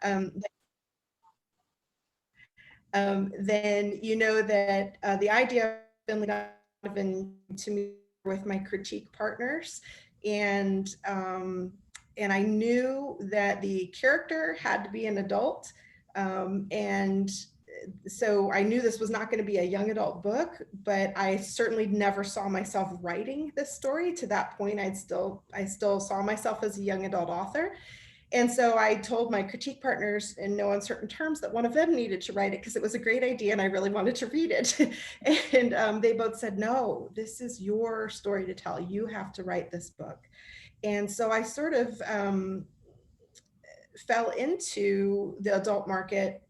um, then you know that the idea of Finlay Donovan to me with my critique partners, and and I knew that the character had to be an adult, and so I knew this was not going to be a young adult book, but I certainly never saw myself writing this story. To that point, I still saw myself as a young adult author. And so I told my critique partners in no uncertain terms that one of them needed to write it because it was a great idea and I really wanted to read it. And they both said, no, this is your story to tell. You have to write this book. And so I sort of fell into the adult market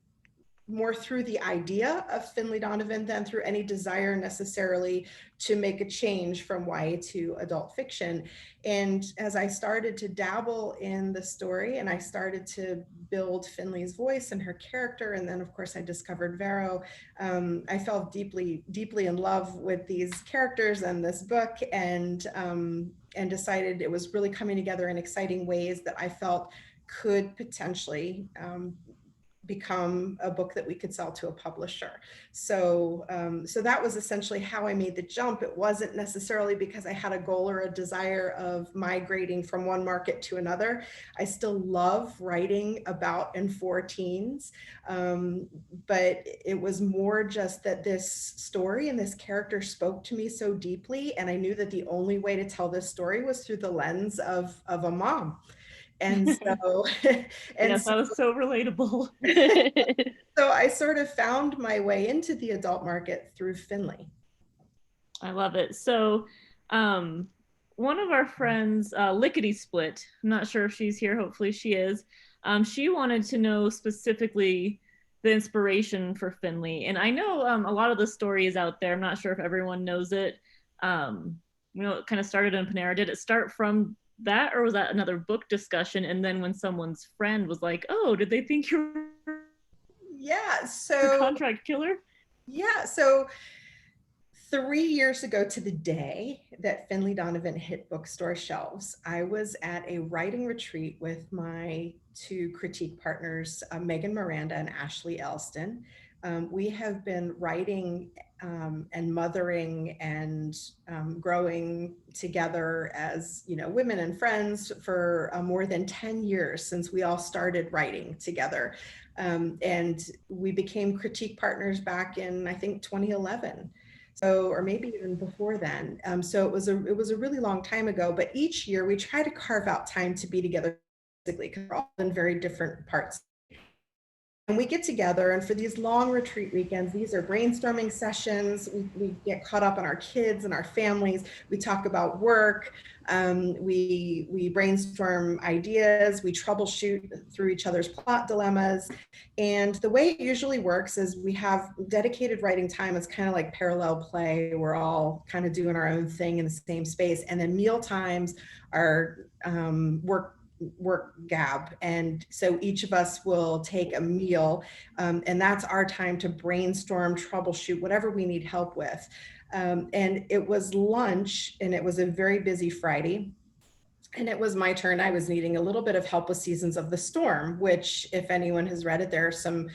more through the idea of Finlay Donovan than through any desire necessarily to make a change from YA to adult fiction. And as I started to dabble in the story and I started to build Finlay's voice and her character, and then of course I discovered Vero, I fell deeply, deeply in love with these characters and this book, and decided it was really coming together in exciting ways that I felt could potentially become a book that we could sell to a publisher. So, so that was essentially how I made the jump. It wasn't necessarily because I had a goal or a desire of migrating from one market to another. I still love writing about and for teens, but it was more just that this story and this character spoke to me so deeply, and I knew that the only way to tell this story was through the lens of a mom. And so, and Yes, so that was so relatable. so I sort of found my way into the adult market through Finlay. I love it. So, um, one of our friends, Lickety Split, I'm not sure if she's here, hopefully she is. She wanted to know specifically the inspiration for Finlay. And I know a lot of the story is out there. I'm not sure if everyone knows it. It kind of started in Panera. Did it start from that, or was that another book discussion? And then when someone's friend was like, oh, did they think you're Yeah, a so contract killer? yeah, so 3 years ago to the day that Finlay Donovan hit bookstore shelves, I was at a writing retreat with my two critique partners, Megan Miranda and Ashley Elston. We have been writing and mothering and growing together as, you know, women and friends for more than 10 years since we all started writing together. And we became critique partners back in, I think, 2011. So, or maybe even before then. So it was a really long time ago. But each year we try to carve out time to be together physically because we're all in very different parts. And we get together, and for these long retreat weekends, these are brainstorming sessions. We get caught up in our kids and our families. We talk about work. We brainstorm ideas. We troubleshoot through each other's plot dilemmas. And the way it usually works is we have dedicated writing time. It's kind of like parallel play. We're all kind of doing our own thing in the same space. And then meal times are work gab, and so each of us will take a meal, and that's our time to brainstorm, troubleshoot, whatever we need help with. And it was lunch, and it was a very busy Friday, and it was my turn. I was needing a little bit of help with Seasons of the Storm, which, if anyone has read it, there are some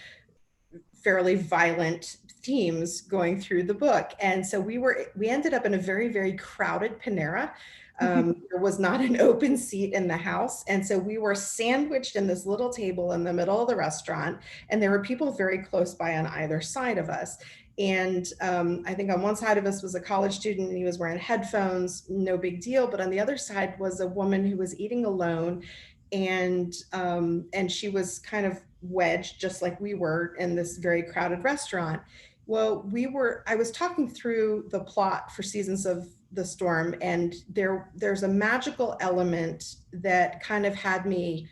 fairly violent themes going through the book. And so we ended up in a very, very crowded Panera. There was not an open seat in the house. And so we were sandwiched in this little table in the middle of the restaurant. And there were people very close by on either side of us. And I think on one side of us was a college student and he was wearing headphones, no big deal. But on the other side was a woman who was eating alone, and she was kind of wedged just like we were in this very crowded restaurant. Well, I was talking through the plot for Seasons of the Storm, and there's a magical element that kind of had me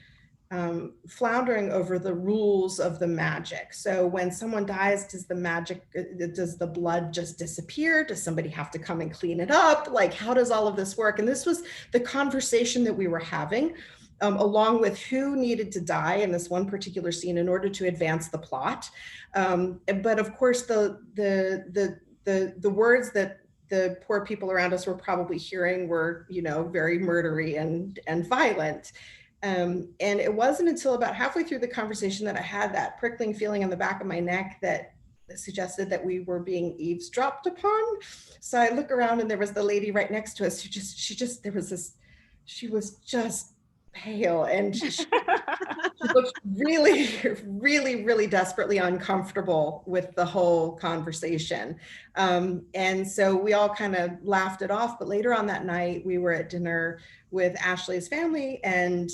floundering over the rules of the magic. So when someone dies, does the blood just disappear? Does somebody have to come and clean it up? Like, how does all of this work? And this was the conversation that we were having, along with who needed to die in this one particular scene in order to advance the plot. But of course, the words that the poor people around us were probably hearing were, you know, very murdery and violent. And it wasn't until about halfway through the conversation that I had that prickling feeling in the back of my neck that suggested that we were being eavesdropped upon. So I look around and there was the lady right next to us who there was this, she was just pale, and she looked really, really, really desperately uncomfortable with the whole conversation. And so we all kind of laughed it off. But later on that night, we were at dinner with Ashley's family, and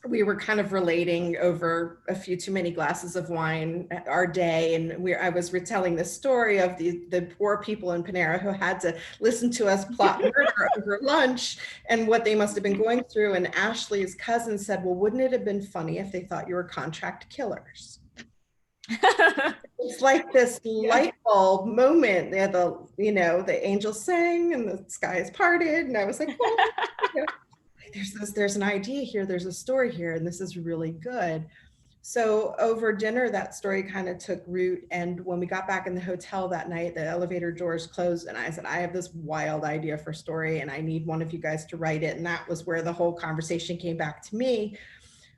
we were kind of relating over a few too many glasses of wine our day. And I was retelling the story of the poor people in Panera who had to listen to us plot murder over lunch and what they must have been going through. And Ashley's cousin said, well, wouldn't it have been funny if they thought you were contract killers? It's like this light bulb moment. They had the angels sang and the skies parted. And I was like, oh, there's an idea here, there's a story here, and this is really good. So over dinner, that story kind of took root. And when we got back in the hotel that night, the elevator doors closed, and I said, I have this wild idea for a story, and I need one of you guys to write it. And that was where the whole conversation came back to me.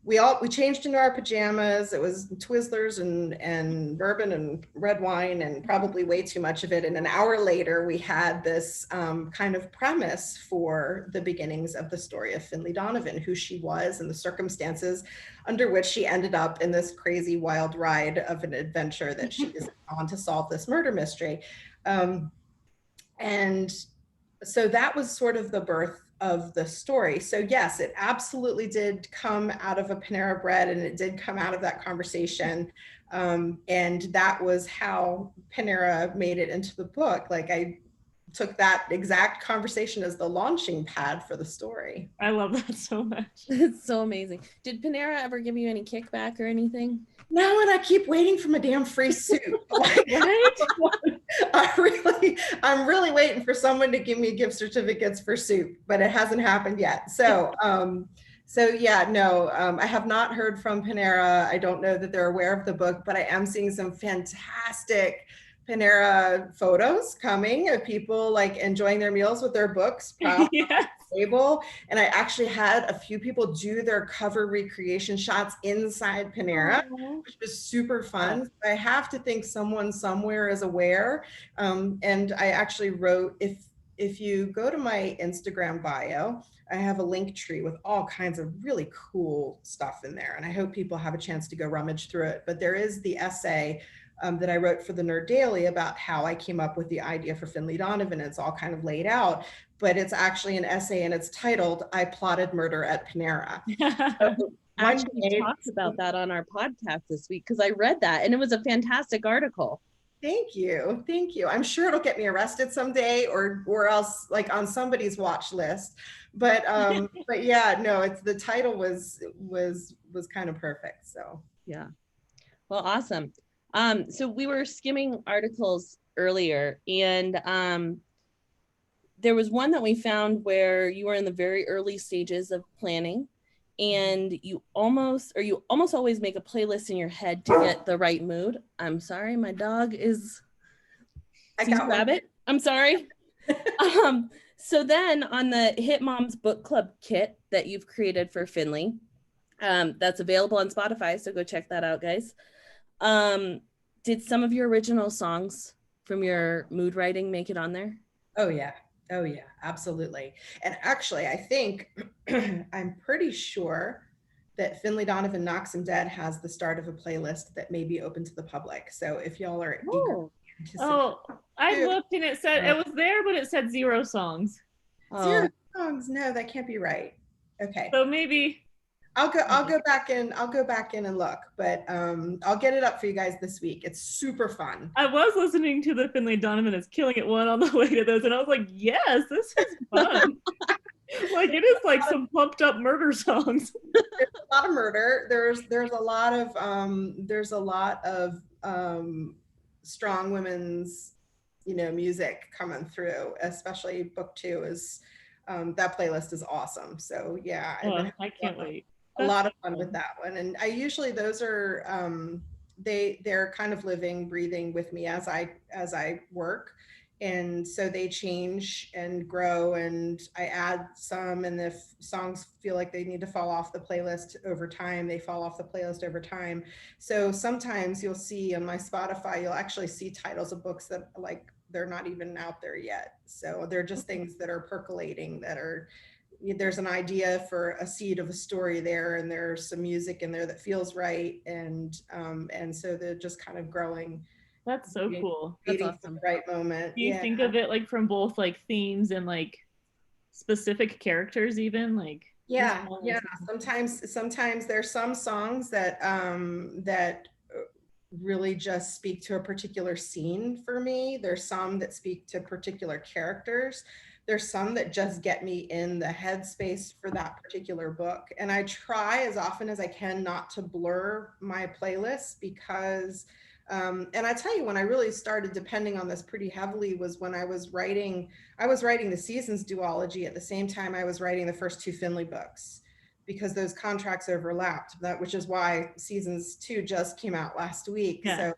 We changed into our pajamas. It was Twizzlers and bourbon and red wine and probably way too much of it. And an hour later, we had this kind of premise for the beginnings of the story of Finlay Donovan, who she was and the circumstances under which she ended up in this crazy wild ride of an adventure that she is on to solve this murder mystery. And so that was sort of the birth of the story. So yes, it absolutely did come out of a Panera Bread, and it did come out of that conversation. And that was how Panera made it into the book. Like, I took that exact conversation as the launching pad for the story. I love that so much. It's so amazing. Did Panera ever give you any kickback or anything? No, and I keep waiting for my damn free soup. Right? I'm really waiting for someone to give me gift certificates for soup, but it hasn't happened yet. So, yeah, no, I have not heard from Panera. I don't know that they're aware of the book, but I am seeing some fantastic Panera photos coming of people like enjoying their meals with their books Yes. table. And I actually had a few people do their cover recreation shots inside Panera, which was super fun. So I have to think someone somewhere is aware. And I actually wrote, if you go to my Instagram bio, I have a link tree with all kinds of really cool stuff in there. And I hope people have a chance to go rummage through it. But there is the essay that I wrote for the Nerd Daily about how I came up with the idea for Finlay Donovan. It's all kind of laid out, but it's actually an essay, and it's titled, I Plotted Murder at Panera. So actually talked about that on our podcast this week, because I read that and it was a fantastic article. Thank you. Thank you. I'm sure it'll get me arrested someday, or else like on somebody's watch list. But but yeah, no, it's the title was kind of perfect. So yeah. Well, awesome. So we were skimming articles earlier, and there was one that we found where you were in the very early stages of planning, and you almost always make a playlist in your head to get the right mood. I'm sorry, my dog is rabbit. I'm sorry. So then on the Hit Moms Book Club kit that you've created for Finlay, that's available on Spotify, so go check that out, guys. Did some of your original songs from your mood writing make it on there? Oh yeah, absolutely. And actually, I think I'm pretty sure that Finlay Donovan Knocks 'Em Dead has the start of a playlist that may be open to the public. So if y'all are eager. I looked and it said it was there, but it said 0 songs. 0 songs? No, that can't be right. Okay. So maybe I'll go back in and look, but I'll get it up for you guys this week. It's super fun. I was listening to the Finlay Donovan is Killing It one on the way to this, and I was like, yes, this is fun. Like, it is like some pumped up murder songs. There's a lot of murder. There's a lot of strong women's music coming through, especially book 2 is that playlist is awesome. So yeah, I can't wait. A lot of fun with that one. And I usually, those are they're kind of living, breathing with me as I work. And so they change and grow, and I add some, and if songs feel like they need to fall off the playlist over time, they fall off the playlist over time. So sometimes you'll see on my Spotify, you'll actually see titles of books that like they're not even out there yet. So they're just things that are percolating, that are, there's an idea for a seed of a story there, and there's some music in there that feels right, and so they're just kind of growing. That's so cool. That's Waiting for the awesome. right moment. Do you Yeah. think of it like from both like themes and like specific characters even like this Yeah, song yeah. is- Sometimes there's some songs that really just speak to a particular scene for me. There's some that speak to particular characters. There's some that just get me in the headspace for that particular book. And I try as often as I can not to blur my playlist, because and I tell you, when I really started depending on this pretty heavily was when I was writing the Seasons duology at the same time I was writing the first two Finlay books, because those contracts overlapped. That, which is why Seasons 2 just came out last week. Yeah.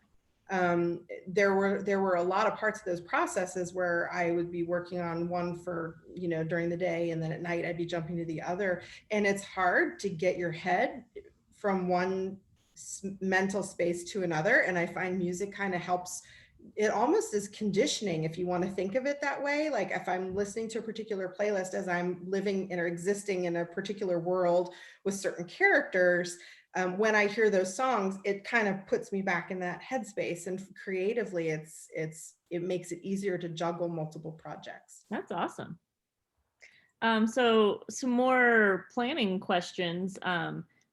So there were a lot of parts of those processes where I would be working on one for, during the day, and then at night I'd be jumping to the other. And it's hard to get your head from one mental space to another. And I find music kind of helps. It almost is conditioning, if you want to think of it that way. Like if I'm listening to a particular playlist as I'm living in or existing in a particular world with certain characters, when I hear those songs, it kind of puts me back in that headspace. And creatively, it makes it easier to juggle multiple projects. That's awesome. So some more planning questions.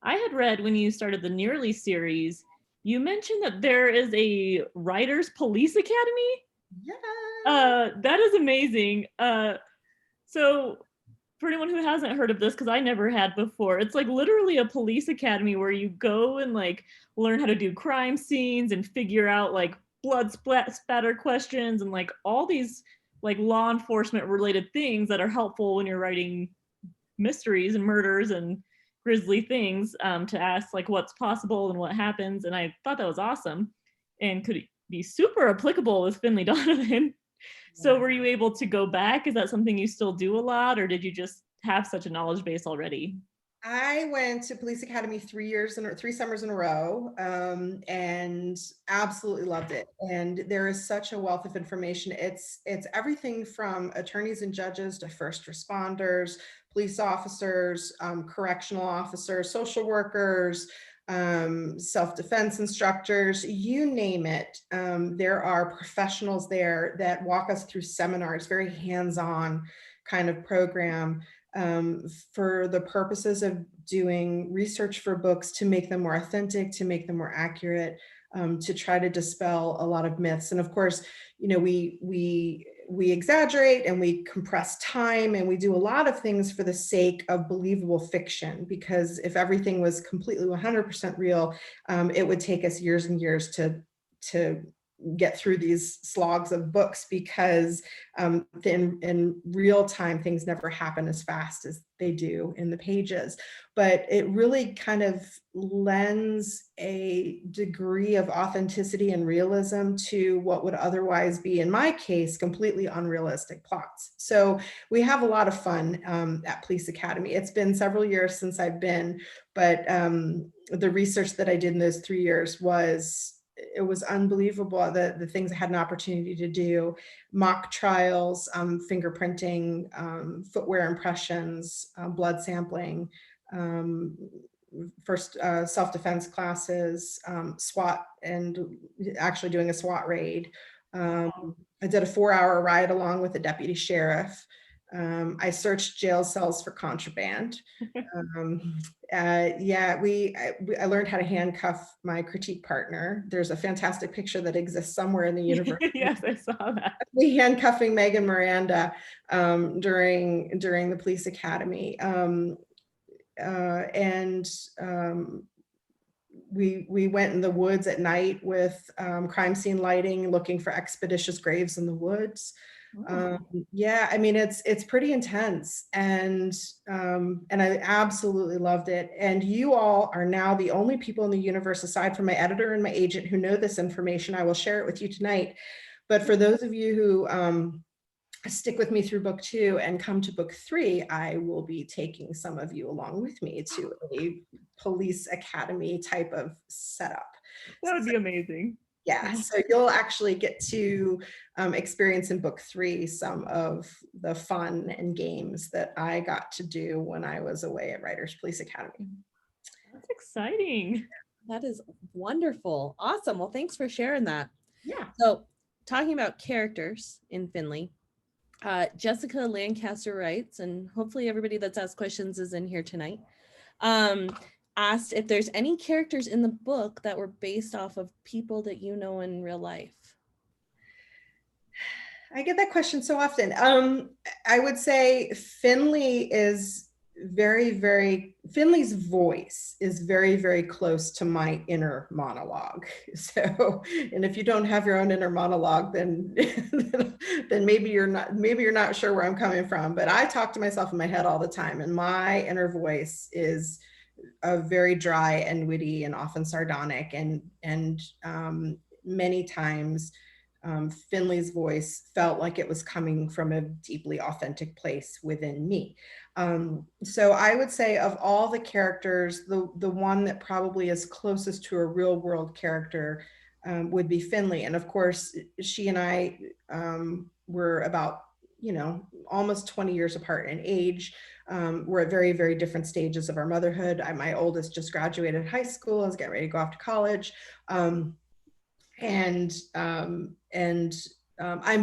I had read when you started the Nearly series, you mentioned that there is a writers police academy. Yeah. That is amazing. So for anyone who hasn't heard of this, because I never had before, it's like literally a police academy where you go and like learn how to do crime scenes and figure out like blood spatter questions and like all these like law enforcement related things that are helpful when you're writing mysteries and murders and grisly things, to ask like what's possible and what happens. And I thought that was awesome and could be super applicable with Finlay Donovan. So were you able to go back? Is that something you still do a lot, or did you just have such a knowledge base already? I went to Police Academy 3 summers in a row, and absolutely loved it. And there is such a wealth of information. It's everything from attorneys and judges to first responders, police officers, correctional officers, social workers, self-defense instructors, you name it. There are professionals there that walk us through seminars, very hands-on kind of program, for the purposes of doing research for books to make them more authentic, to make them more accurate, to try to dispel a lot of myths. And of course, we exaggerate and we compress time and we do a lot of things for the sake of believable fiction, because if everything was completely 100% real, it would take us years and years to get through these slogs of books, because in real time things never happen as fast as they do in the pages. But it really kind of lends a degree of authenticity and realism to what would otherwise be, in my case, completely unrealistic plots. So we have a lot of fun at Police Academy. It's been several years since I've been, but the research that I did in those 3 years was unbelievable. The things I had an opportunity to do: mock trials, fingerprinting, footwear impressions, blood sampling, first self-defense classes, SWAT, and actually doing a SWAT raid. I did a 4-hour ride along with the deputy sheriff. I searched jail cells for contraband. I learned how to handcuff my critique partner. There's a fantastic picture that exists somewhere in the universe. Yes, I saw that. We handcuffing Megan Miranda during the Police Academy. We went in the woods at night with crime scene lighting, looking for expeditious graves in the woods. Yeah, I mean, it's pretty intense, and I absolutely loved it. And you all are now the only people in the universe, aside from my editor and my agent, who know this information. I will share it with you tonight. But for those of you who stick with me through book 2 and come to book 3, I will be taking some of you along with me to a police academy type of setup. That would be amazing. Yeah, so you'll actually get to experience in book 3 some of the fun and games that I got to do when I was away at Writers Police Academy. That's exciting. That is wonderful. Awesome. Well, thanks for sharing that. Yeah. So talking about characters in Finlay, Jessica Lancaster writes, and hopefully everybody that's asked questions is in here tonight, asked if there's any characters in the book that were based off of people that you know in real life. I get that question so often. I would say Finlay is Finlay's voice is very, very close to my inner monologue. So, and if you don't have your own inner monologue, then then maybe you're not sure where I'm coming from. But I talk to myself in my head all the time, and my inner voice is very dry and witty and often sardonic, and many times Finlay's voice felt like it was coming from a deeply authentic place within me. So I would say of all the characters, the one that probably is closest to a real world character would be Finlay. And of course, she and I were about, almost 20 years apart in age. We're at very, very different stages of our motherhood. My oldest just graduated high school, I was getting ready to go off to college. I'm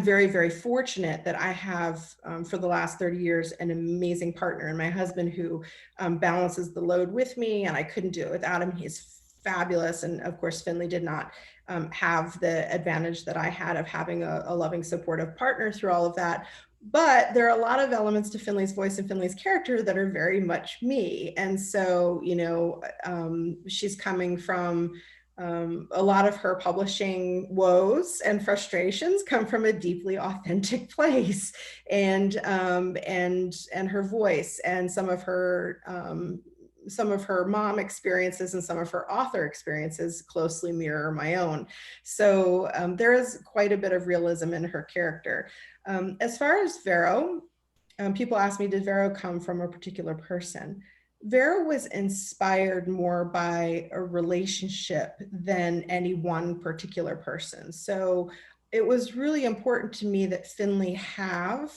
very, very fortunate that I have, for the last 30 years, an amazing partner, and my husband who balances the load with me, and I couldn't do it without him. He's fabulous. And of course, Finlay did not have the advantage that I had of having a loving, supportive partner through all of that. But there are a lot of elements to Finlay's voice and Finlay's character that are very much me. And so, she's coming from a lot of her publishing woes and frustrations come from a deeply authentic place, and her voice and some of her mom experiences and some of her author experiences closely mirror my own. So there is quite a bit of realism in her character. As far as Vero, people ask me, did Vero come from a particular person? Vero was inspired more by a relationship than any one particular person. So it was really important to me that Finlay have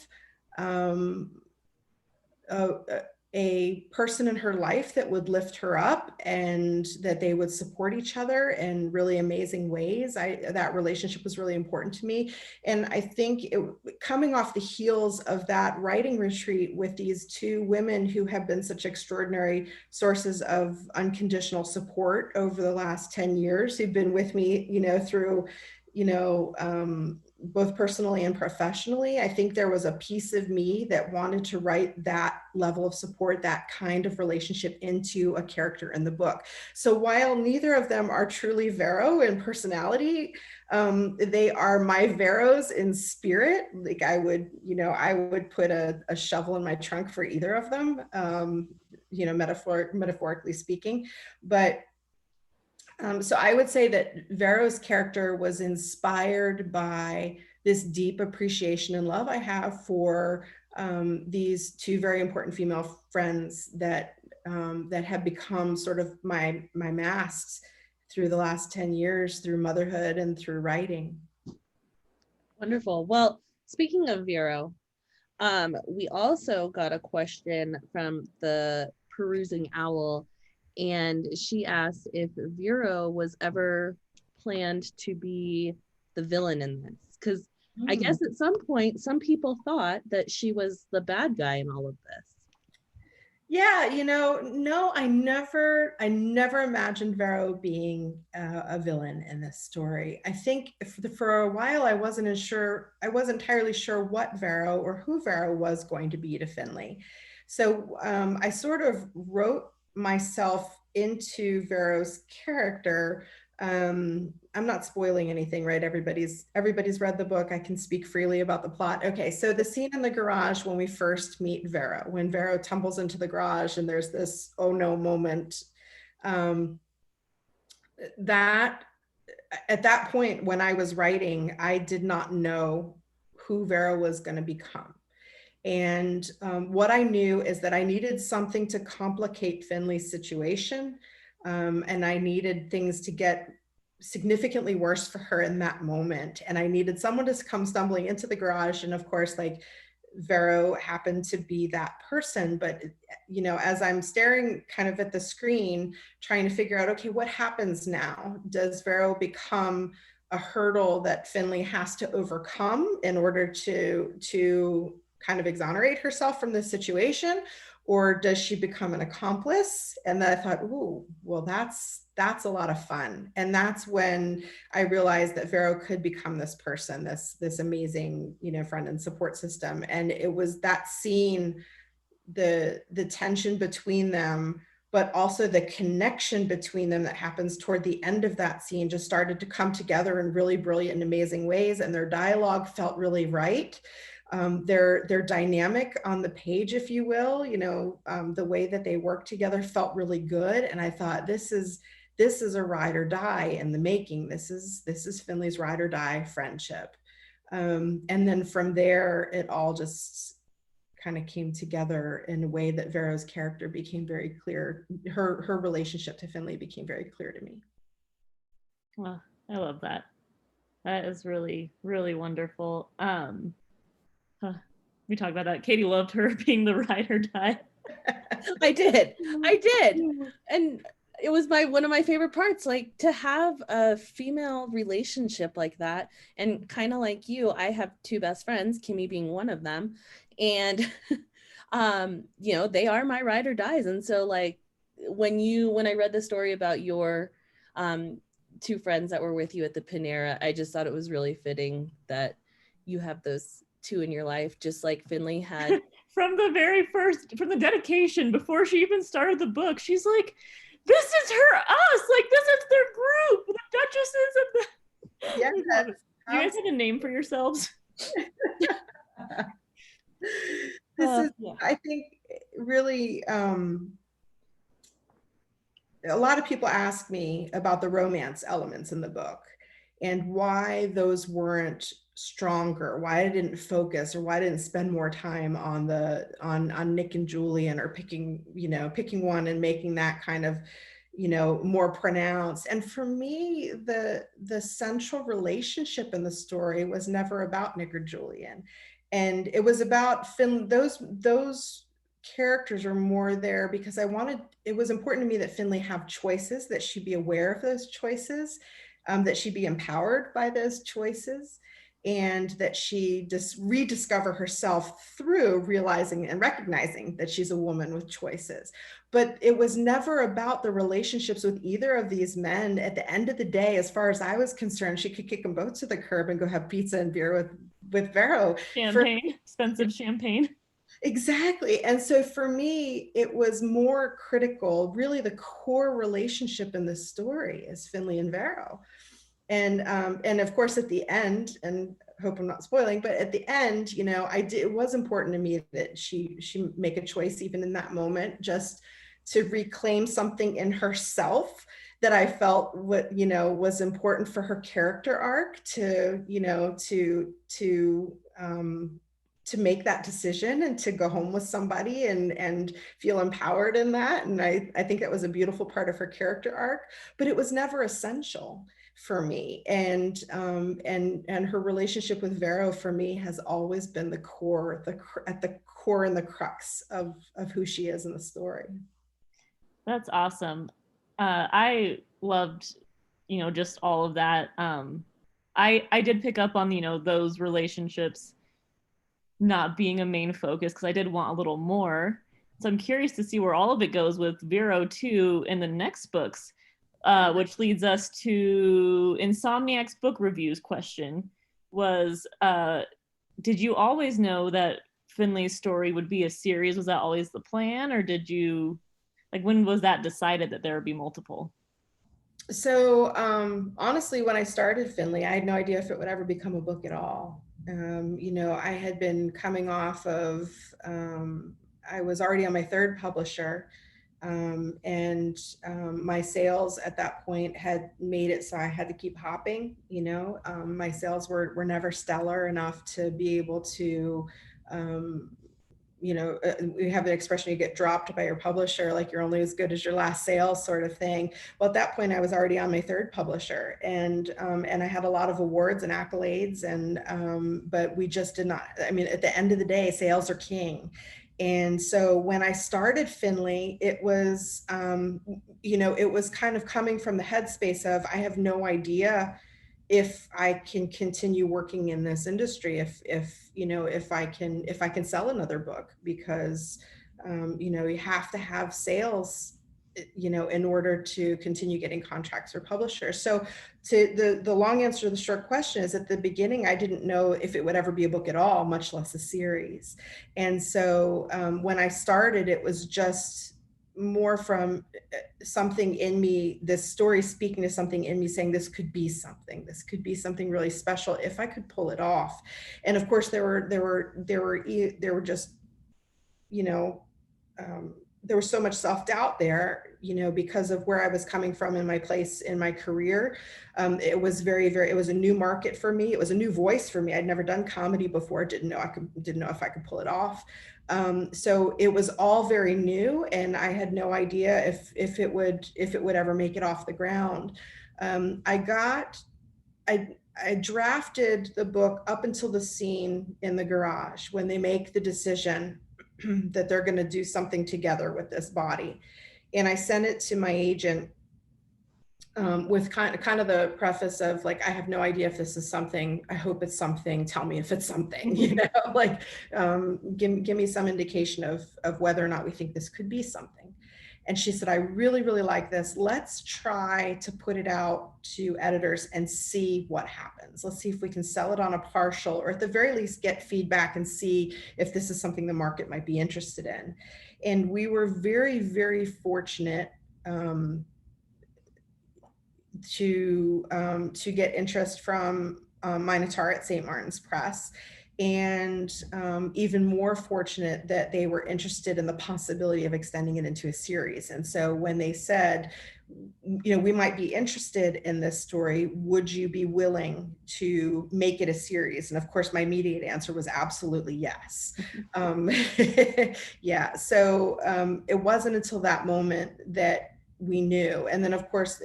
a person in her life that would lift her up and that they would support each other in really amazing ways. That relationship was really important to me. And I think coming off the heels of that writing retreat with these two women who have been such extraordinary sources of unconditional support over the last 10 years, who've been with me, through, both personally and professionally, I think there was a piece of me that wanted to write that level of support, that kind of relationship into a character in the book. So while neither of them are truly Vero in personality, they are my Veros in spirit. Like I would put a shovel in my trunk for either of them, metaphorically speaking. But so I would say that Vero's character was inspired by this deep appreciation and love I have for these two very important female friends that have become sort of my masks through the last 10 years, through motherhood and through writing. Wonderful. Well, speaking of Vero, we also got a question from the Perusing Owl, and she asked if Vero was ever planned to be the villain in this. Because I guess at some point, some people thought that she was the bad guy in all of this. Yeah, no, I never imagined Vero being a villain in this story. I think for a while I wasn't entirely sure what Vero or who Vero was going to be to Finlay. So I sort of wrote myself into Vero's character. I'm not spoiling anything, right? Everybody's read the book. I can speak freely about the plot. Okay, so the scene in the garage when we first meet Vero, when Vero tumbles into the garage and there's this oh no moment, that at that point when I was writing, I did not know who Vera was going to become. And what I knew is that I needed something to complicate Finley's situation. And I needed things to get significantly worse for her in that moment. And I needed someone to come stumbling into the garage. And of course, like, Vero happened to be that person. But, you know, as I'm staring kind of at the screen, trying to figure out, okay, what happens now? Does Vero become a hurdle that Finley has to overcome in order to kind of exonerate herself from this situation? Or does she become an accomplice? And then I thought, ooh, well, that's a lot of fun. And that's when I realized that Vero could become this person, this amazing, you know, friend and support system. And it was that scene, the tension between them, but also the connection between them that happens toward the end of that scene just started to come together in really brilliant and amazing ways. And their dialogue felt really right. Their dynamic on the page, if you will, you know, the way that they work together felt really good. And I thought, this is a ride or die in the making. This is Finley's ride or die friendship. And then from there, it all just kind of came together in a way that Vero's character became very clear. Her relationship to Finley became very clear to me. Well, I love that. That is really, really wonderful. We talked about that. Katie loved her being the ride or die. I did. And it was one of my favorite parts, like, to have a female relationship like that. And kind of like you, I have two best friends, Kimmy being one of them. And, you know, they are my ride or dies. And so, like, when I read the story about your two friends that were with you at the Panera, I just thought it was really fitting that you have those two in your life, just like Finley had. From the dedication, before she even started the book, she's like, this is us, like, this is their group, the Duchesses and the... Yeah. You guys had a name for yourselves? I think, really, a lot of people ask me about the romance elements in the book and why those weren't stronger, why I didn't focus, or why I didn't spend more time on Nick and Julian, or picking one and making that kind of, you know, more pronounced. And for me, the central relationship in the story was never about Nick or Julian. And it was about those characters are more there because it was important to me that Finley have choices, that she be aware of those choices, that she be empowered by those choices, and that she just rediscover herself through realizing and recognizing that she's a woman with choices. But it was never about the relationships with either of these men. At the end of the day, as far as I was concerned, she could kick them both to the curb and go have pizza and beer with Vero. Champagne, expensive champagne. Exactly. And so for me, it was more critical, really the core relationship in the story is Finley and Vero. And of course, at the end, and hope I'm not spoiling, but at the end, you know, it was important to me that she make a choice even in that moment, just to reclaim something in herself that I felt was important for her character arc to make that decision and to go home with somebody and feel empowered in that. And I think that was a beautiful part of her character arc, but it was never essential for me. And her relationship with Vero for me has always been the core, at the core and the crux of who she is in the story. That's awesome. I loved, just all of that. I did pick up on, those relationships not being a main focus because I did want a little more. So I'm curious to see where all of it goes with Vero too in the next books, which leads us to Insomniac's book reviews question was, did you always know that Finlay's story would be a series? Was that always the plan, or did you, when was that decided that there would be multiple? So honestly, when I started Finlay, I had no idea if it would ever become a book at all. I had been coming off of, I was already on my third publisher. My sales at that point had made it so I had to keep hopping. My sales were never stellar enough to be able to, um, we have the expression, you get dropped by your publisher, like you're only as good as your last sale sort of thing. Well, at that point I was already on my third publisher, and I had a lot of awards and accolades, but we just did not, I mean, at the end of the day, sales are king. And so when I started Finlay, it was, it was kind of coming from the headspace of, I have no idea if I can continue working in this industry, if I can sell another book, because, you have to have sales, in order to continue getting contracts or publishers. So the long answer to the short question is, at the beginning, I didn't know if it would ever be a book at all, much less a series. And so when I started, it was just more from something in me, this story speaking to something in me, saying this could be something really special if I could pull it off. And of course there were just, you know, there was so much self-doubt there, because of where I was coming from in my place in my career. It was it was a new market for me. It was a new voice for me. I'd never done comedy before. Didn't know if I could pull it off. So it was all very new, and I had no idea if it would ever make it off the ground. I drafted the book up until the scene in the garage when they make the decision that they're going to do something together with this body. And I sent it to my agent, with kind of the preface of, like, I have no idea if this is something. I hope it's something. Tell me if it's something, like, give me some indication of whether or not we think this could be something. And she said, I really, really like this. Let's try to put it out to editors and see what happens. Let's see if we can sell it on a partial, or at the very least get feedback and see if this is something the market might be interested in. And we were very, very fortunate to get interest from Minotaur at St. Martin's Press, and even more fortunate that they were interested in the possibility of extending it into a series. And so when they said, we might be interested in this story, would you be willing to make it a series? And of course, my immediate answer was absolutely yes. Yeah. So it wasn't until that moment that we knew. And then of course,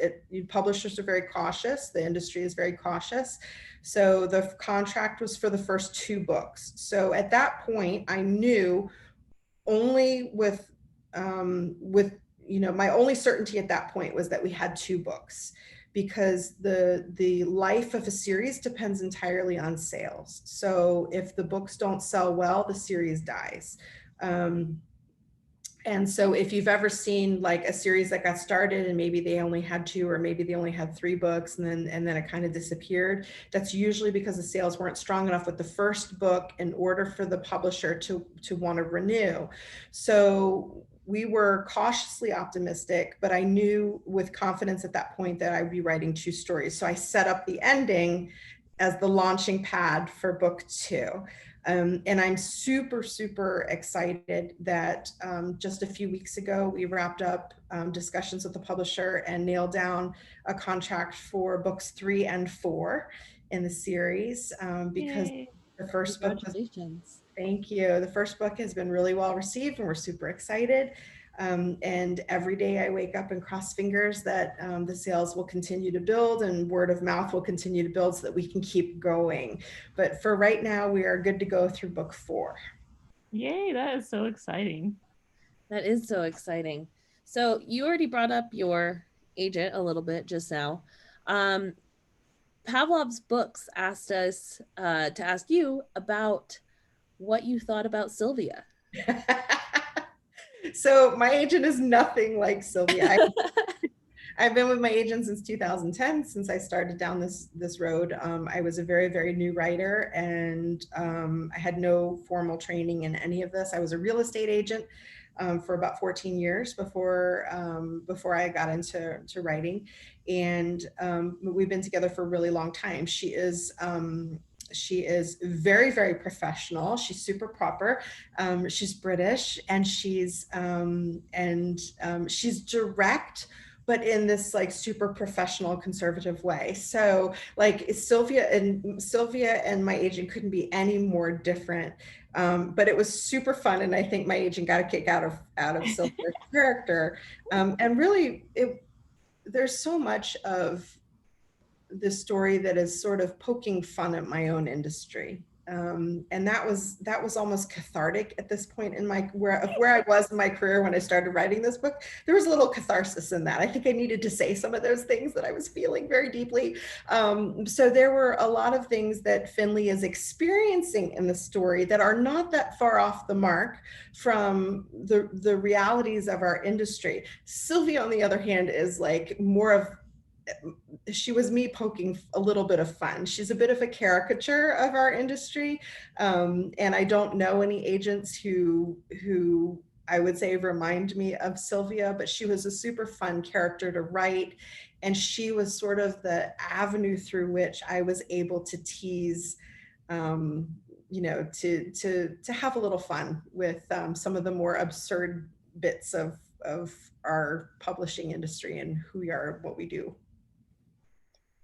publishers are very cautious. The industry is very cautious. So the contract was for the first 2 books. So at that point, I knew only with my only certainty at that point was that we had 2 books, because the life of a series depends entirely on sales. So if the books don't sell well, the series dies. And so if you've ever seen like a series that got started and maybe they only had 2, or maybe they only had 3 books, and then it kind of disappeared, that's usually because the sales weren't strong enough with the first book in order for the publisher to want to renew. So we were cautiously optimistic, but I knew with confidence at that point that I'd be writing 2 stories. So I set up the ending as the launching pad for book 2. And I'm super, super excited that just a few weeks ago, we wrapped up discussions with the publisher and nailed down a contract for books 3 and 4 in the series, because Yay. the first book was, Congratulations. thank you. The first book has been really well received, and we're super excited. And every day I wake up and cross fingers that the sales will continue to build and word of mouth will continue to build so that we can keep going. But for right now, we are good to go through book 4. Yay, that is so exciting. That is so exciting. So you already brought up your agent a little bit just now. Pavlov's Books asked us to ask you about what you thought about Sylvia. So my agent is nothing like Sylvia. I've been with my agent since 2010, since I started down this road. I was a very, very new writer, and I had no formal training in any of this. I was a real estate agent for about 14 years before I got into writing, and we've been together for a really long time. She is She is very, very professional. She's super proper. She's British, and she's direct, but in this like super professional conservative way. So like Sylvia and my agent couldn't be any more different. But it was super fun, and I think my agent got a kick out of Sylvia's character. And really, there's so much of this story that is sort of poking fun at my own industry. And that was almost cathartic at this point in my where I was in my career when I started writing this book. There was a little catharsis in that. I think I needed to say some of those things that I was feeling very deeply. So there were a lot of things that Finlay is experiencing in the story that are not that far off the mark from the realities of our industry. Sylvia, on the other hand, is like more of, she was me poking a little bit of fun. She's a bit of a caricature of our industry. And I don't know any agents who I would say remind me of Sylvia, but she was a super fun character to write. And she was sort of the avenue through which I was able to tease, to have a little fun with some of the more absurd bits of our publishing industry and who we are and what we do.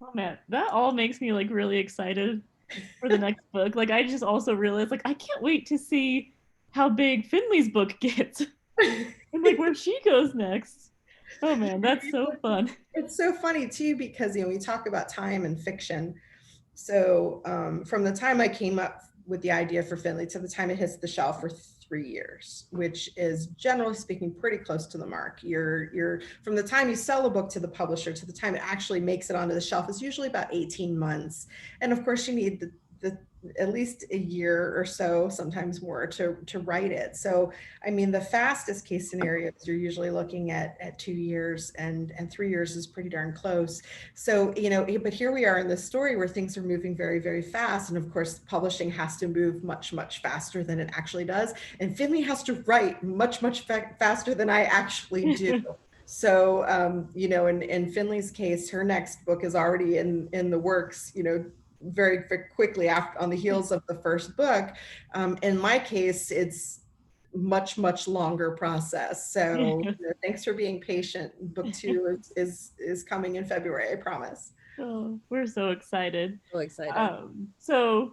Oh man, that all makes me like really excited for the next book. Like I just also realized like I can't wait to see how big Finlay's book gets and like where she goes next. Oh man, that's so fun. It's so funny too, because we talk about time and fiction. So from the time I came up with the idea for Finlay to the time it hits the shelf for 3 years, which is generally speaking pretty close to the mark. You're from the time you sell a book to the publisher to the time it actually makes it onto the shelf is usually about 18 months. And of course you need the at least a year or so, sometimes more, to write it. So I mean, the fastest case scenarios you're usually looking at 2 years, and 3 years is pretty darn close. So but here we are in this story where things are moving very, very fast, and of course publishing has to move much, much faster than it actually does, and Finlay has to write much, much faster than I actually do. So in Finlay's case, her next book is already in the works, very, very quickly after, on the heels of the first book. In my case, it's much, much longer process. So thanks for being patient. Book 2 is coming in February, I promise. Oh, we're so excited. So excited. So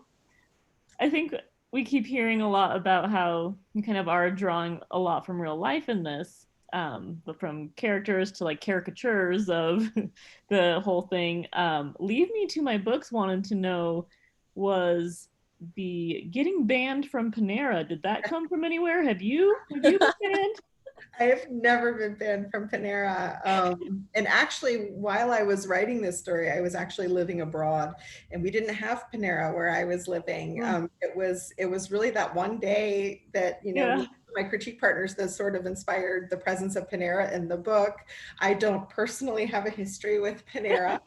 I think we keep hearing a lot about how you kind of are drawing a lot from real life in this, but from characters to like caricatures of the whole thing. Leave Me to My Books wanted to know, was the getting banned from Panera, did that come from anywhere? Have you been banned? I have never been banned from Panera. And actually, while I was writing this story, I was actually living abroad, and we didn't have Panera where I was living. It was really that one day that, my critique partners that sort of inspired the presence of Panera in the book. I don't personally have a history with Panera.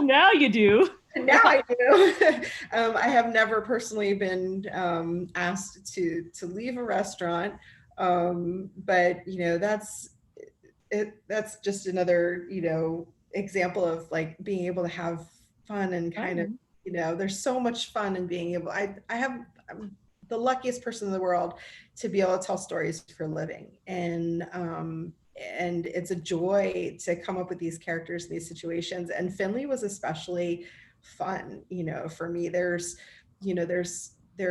Now you do. Now I do. I have never personally been asked to leave a restaurant. But that's just another example of like being able to have fun and kind of there's so much fun in being able. I'm the luckiest person in the world to be able to tell stories for a living, and it's a joy to come up with these characters in these situations. And Finlay was especially fun, for me. There's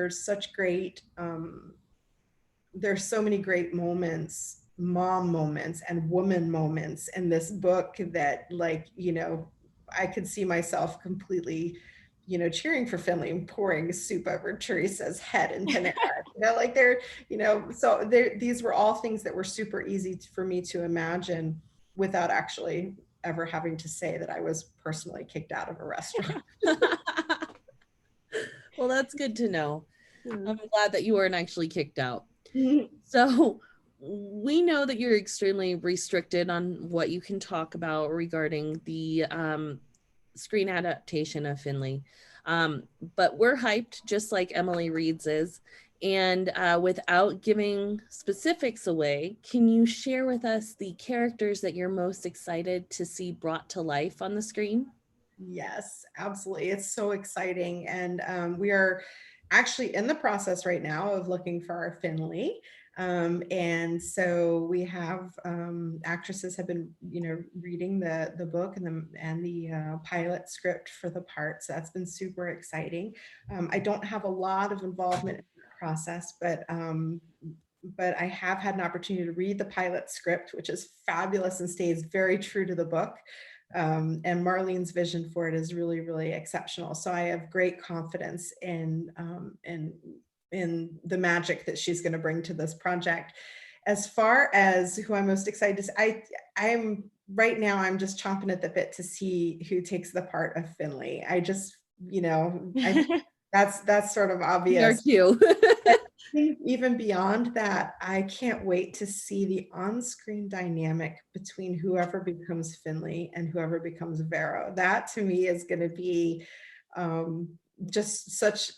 such great there's so many great moments, mom moments and woman moments in this book that I could see myself completely, cheering for Finlay and pouring soup over Teresa's head in Panera. These were all things that were super easy for me to imagine without actually ever having to say that I was personally kicked out of a restaurant. Well, that's good to know. I'm glad that you weren't actually kicked out. So we know that you're extremely restricted on what you can talk about regarding the screen adaptation of Finlay. But we're hyped, just like Emily Reed's is. And without giving specifics away, can you share with us the characters that you're most excited to see brought to life on the screen? Yes, absolutely. It's so exciting. And we are actually in the process right now of looking for our Finley. And so we have actresses have been, reading the book and the pilot script for the parts. That's been super exciting. I don't have a lot of involvement in the process, but I have had an opportunity to read the pilot script, which is fabulous and stays very true to the book. And Marlene's vision for it is really, really exceptional. So I have great confidence in the magic that she's going to bring to this project. As far as who I'm most excited to see, I'm right now, I'm just chomping at the bit to see who takes the part of Finlay. I just, that's sort of obvious. Too. Even beyond that, I can't wait to see the on-screen dynamic between whoever becomes Finlay and whoever becomes Vero. That to me is going to be just such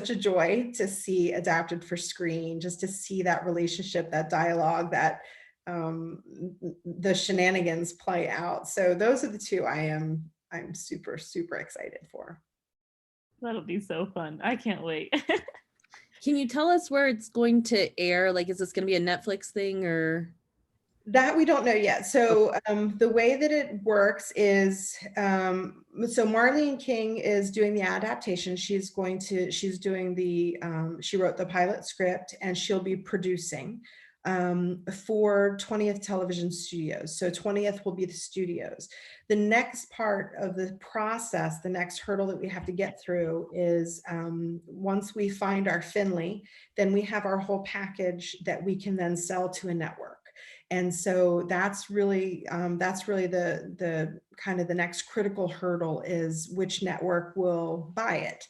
a joy to see adapted for screen, just to see that relationship, that dialogue, that the shenanigans play out. So those are the two I'm super, super excited for. That'll be so fun. I can't wait. Can you tell us where it's going to air? Like, is this going to be a Netflix thing or? That we don't know yet. So the way that it works is, so Marlene King is doing the adaptation. She's doing she wrote the pilot script and she'll be producing for 20th Television Studios. So 20th will be the studios. The next part of the process, the next hurdle that we have to get through is once we find our Finlay, then we have our whole package that we can then sell to a network. And so that's really the kind of the next critical hurdle is which network will buy it.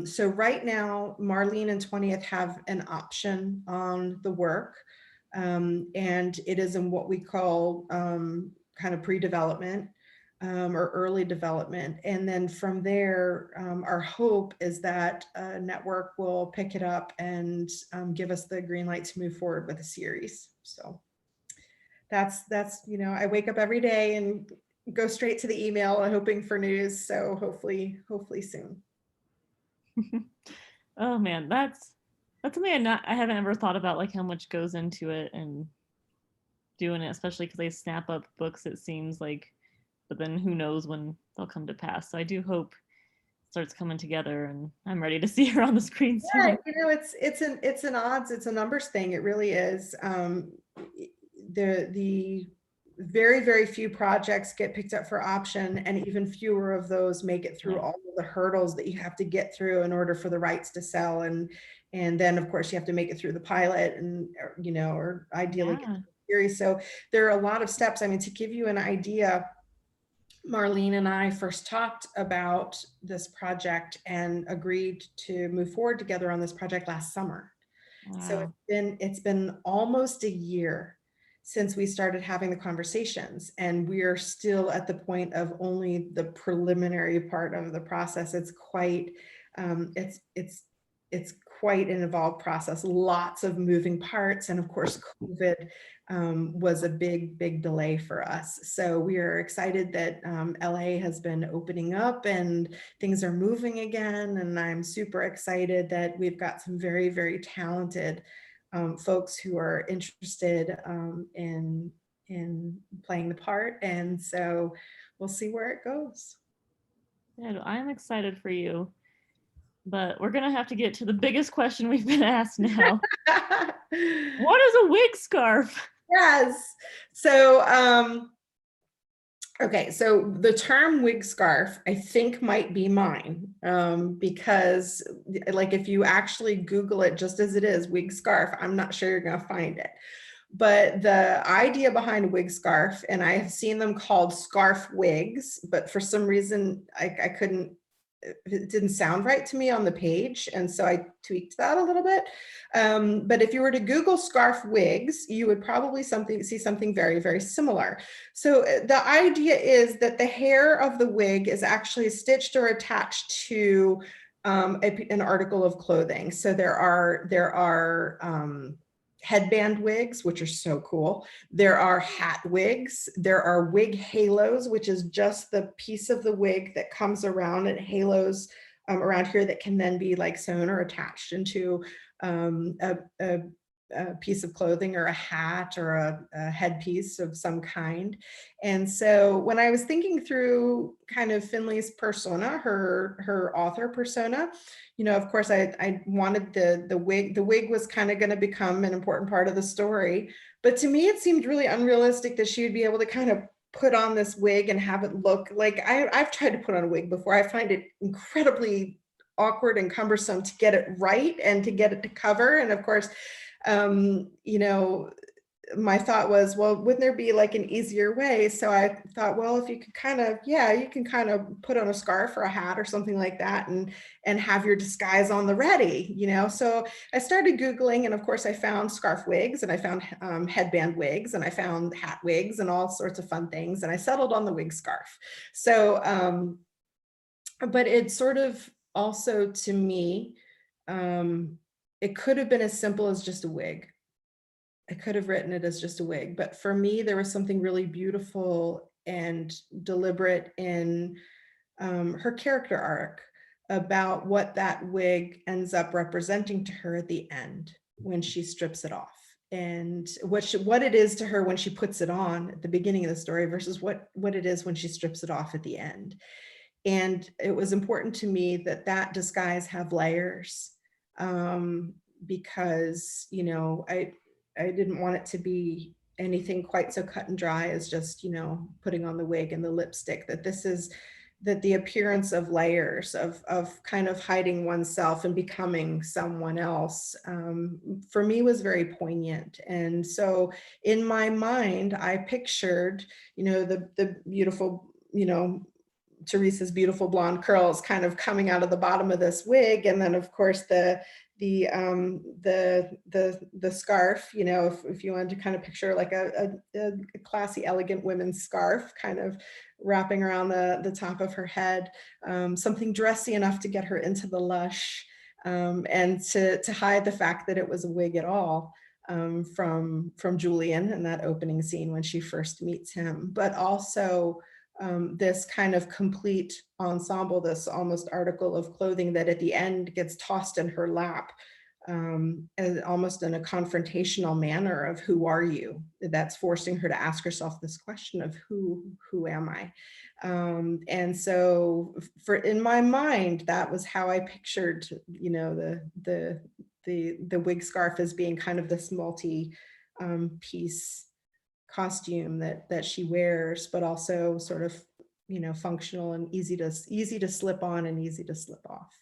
So right now, Marlene and 20th have an option on the work, and it is in what we call kind of pre-development or early development. And then from there, our hope is that a network will pick it up and give us the green light to move forward with a series. So that's I wake up every day and go straight to the email and hoping for news. So hopefully soon. Oh man, that's something I haven't ever thought about, like how much goes into it and doing it, especially because they snap up books, it seems like, but then who knows when they'll come to pass. So I do hope it starts coming together and I'm ready to see her on the screen soon. Yeah, it's an odds, it's a numbers thing. It really is. The very, very few projects get picked up for option, and even fewer of those make it through all of the hurdles that you have to get through in order for the rights to sell. And then of course you have to make it through the pilot and, or ideally get the series. So there are a lot of steps. I mean, to give you an idea, Marlene and I first talked about this project and agreed to move forward together on this project last summer. Wow. So it's been almost a year since we started having the conversations, and we are still at the point of only the preliminary part of the process. It's quite it's quite an involved process, lots of moving parts, and of course COVID was a big delay for us. So we are excited that LA has been opening up and things are moving again, and I'm super excited that we've got some very, very talented folks who are interested in playing the part, and so we'll see where it goes. Yeah, I'm excited for you, but we're gonna have to get to the biggest question we've been asked now. What is a wig scarf? Yes. So okay, so the term wig scarf I think might be mine, because like if you actually Google it just as it is, wig scarf, I'm not sure you're gonna find it. But the idea behind a wig scarf, and I have seen them called scarf wigs, but for some reason I couldn't, it didn't sound right to me on the page, and so I tweaked that a little bit. But if you were to Google scarf wigs, you would probably see something very, very similar. So the idea is that the hair of the wig is actually stitched or attached to an article of clothing. So there are headband wigs, which are so cool. There are hat wigs. There are wig halos, which is just the piece of the wig that comes around and halos around here that can then be like sewn or attached into a piece of clothing or a hat or a headpiece of some kind. And so when I was thinking through kind of Finlay's persona, her author persona, of course I wanted the wig. The wig was kind of going to become an important part of the story. But to me, it seemed really unrealistic that she would be able to kind of put on this wig and have it look like I've tried to put on a wig before. I find it incredibly awkward and cumbersome to get it right and to get it to cover. And of course, my thought was, well, wouldn't there be like an easier way? So I thought, well, if you could kind of, you can kind of put on a scarf or a hat or something like that and have your disguise on the ready, So I started Googling, and of course I found scarf wigs, and I found headband wigs, and I found hat wigs and all sorts of fun things. And I settled on the wig scarf. So, but it sort of also, to me, it could have been as simple as just a wig. I could have written it as just a wig, but for me, there was something really beautiful and deliberate in her character arc about what that wig ends up representing to her at the end when she strips it off, and what it is to her when she puts it on at the beginning of the story versus what it is when she strips it off at the end. And it was important to me that disguise have layers, because I didn't want it to be anything quite so cut and dry as just putting on the wig and the lipstick. That the appearance of layers of kind of hiding oneself and becoming someone else, for me, was very poignant. And so in my mind, I pictured the beautiful Teresa's beautiful blonde curls kind of coming out of the bottom of this wig, and then of course the scarf, if you wanted to kind of picture like a classy, elegant women's scarf kind of wrapping around the top of her head, something dressy enough to get her into the lush, and to hide the fact that it was a wig at all, from Julian in that opening scene when she first meets him, but also this kind of complete ensemble, this almost article of clothing that at the end gets tossed in her lap, and almost in a confrontational manner of who are you? That's forcing her to ask herself this question of who am I? And so in my mind, that was how I pictured, the wig scarf as being kind of this multi piece costume that she wears, but also sort of functional and easy to slip on and easy to slip off.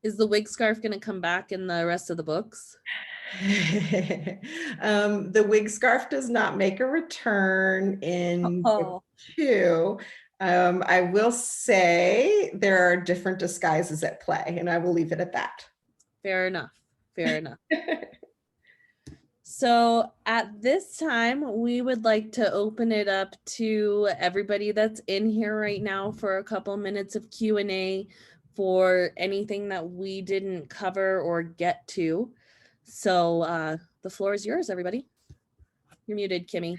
Is the wig scarf going to come back in the rest of the books? The wig scarf does not make a return in book 2. I will say there are different disguises at play, and I will leave it at that. Fair enough. So at this time, we would like to open it up to everybody that's in here right now for a couple minutes of Q&A for anything that we didn't cover or get to. So the floor is yours, everybody. You're muted, Kimmy.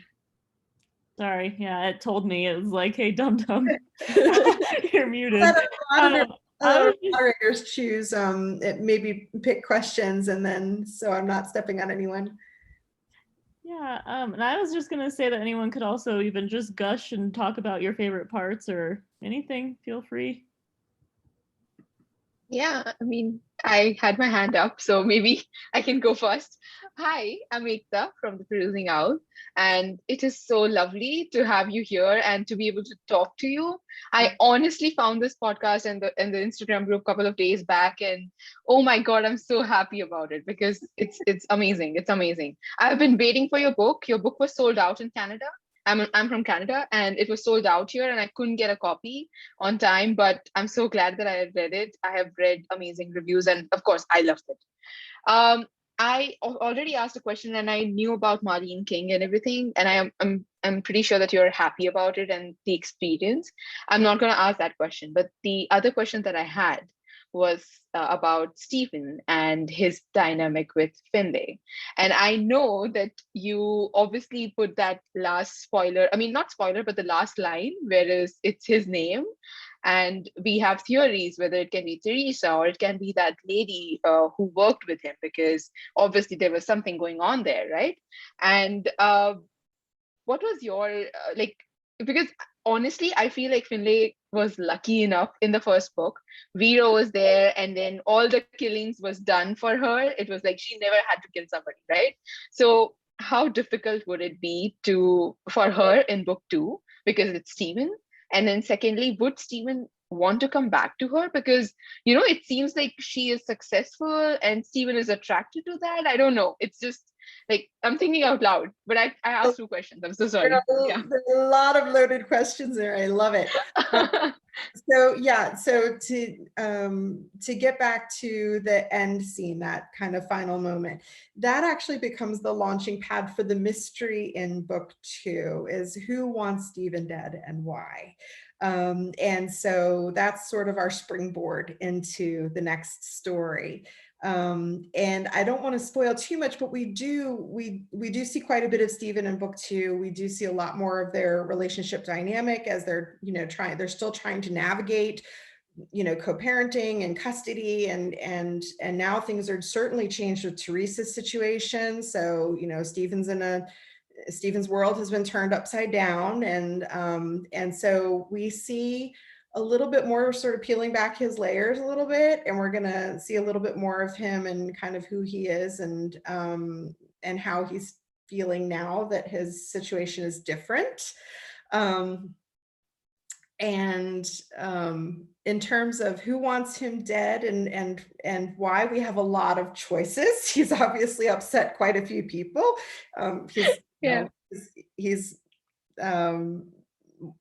Sorry. Yeah, it told me. It was like, hey, dum-dum, you're muted. Moderators choose, maybe pick questions, and then so I'm not stepping on anyone. Yeah, and I was just gonna say that anyone could also even just gush and talk about your favorite parts or anything. Feel free. Yeah, I mean, I had my hand up, so maybe I can go first. Hi, I'm Ekta from the Producing Owl, and it is so lovely to have you here and to be able to talk to you. I honestly found this podcast and the Instagram group a couple of days back, and oh my God, I'm so happy about it because it's amazing. It's amazing. I've been waiting for your book. Your book was sold out in Canada. I'm from Canada, and it was sold out here, and I couldn't get a copy on time, but I'm so glad that I have read it. I have read amazing reviews, and of course, I loved it. I already asked a question, and I knew about Marlene King and everything, and I'm pretty sure that you're happy about it and the experience. I'm not going to ask that question, but the other question that I had was about Stephen and his dynamic with Finlay. And I know that you obviously put that last spoiler, I mean, not spoiler, but the last line, whereas it's his name. And we have theories whether it can be Teresa or it can be that lady who worked with him, because obviously there was something going on there, right? And what was your like, because honestly I feel like Finlay was lucky enough in the first book. Vero was there and then all the killings was done for her. It was like she never had to kill somebody, right? So how difficult would it be to for her in book 2, because it's Stephen? And then secondly, would Stephen want to come back to her? Because it seems like she is successful and Stephen is attracted to that. I don't know, it's just like I'm thinking out loud, but I asked 2 questions. I'm so sorry. Yeah. There's a lot of loaded questions there. I love it. So yeah, so to get back to the end scene, that kind of final moment, that actually becomes the launching pad for the mystery in book 2, is who wants Stephen dead and why. And so that's sort of our springboard into the next story. And I don't want to spoil too much, but we do see quite a bit of Stephen in book 2. We do see a lot more of their relationship dynamic as they're still trying to navigate co-parenting and custody, and now things are certainly changed with Teresa's situation. So Stephen's world has been turned upside down, and so we see a little bit more sort of peeling back his layers a little bit, and we're gonna see a little bit more of him and kind of who he is, and how he's feeling now that his situation is different. In terms of who wants him dead and why, we have a lot of choices. He's obviously upset quite a few people. He's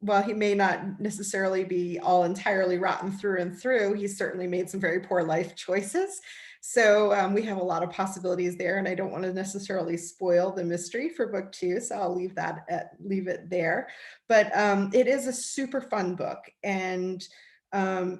while he may not necessarily be all entirely rotten through and through, he's certainly made some very poor life choices. So we have a lot of possibilities there, and I don't want to necessarily spoil the mystery for book 2, so I'll leave it there. But it is a super fun book, and all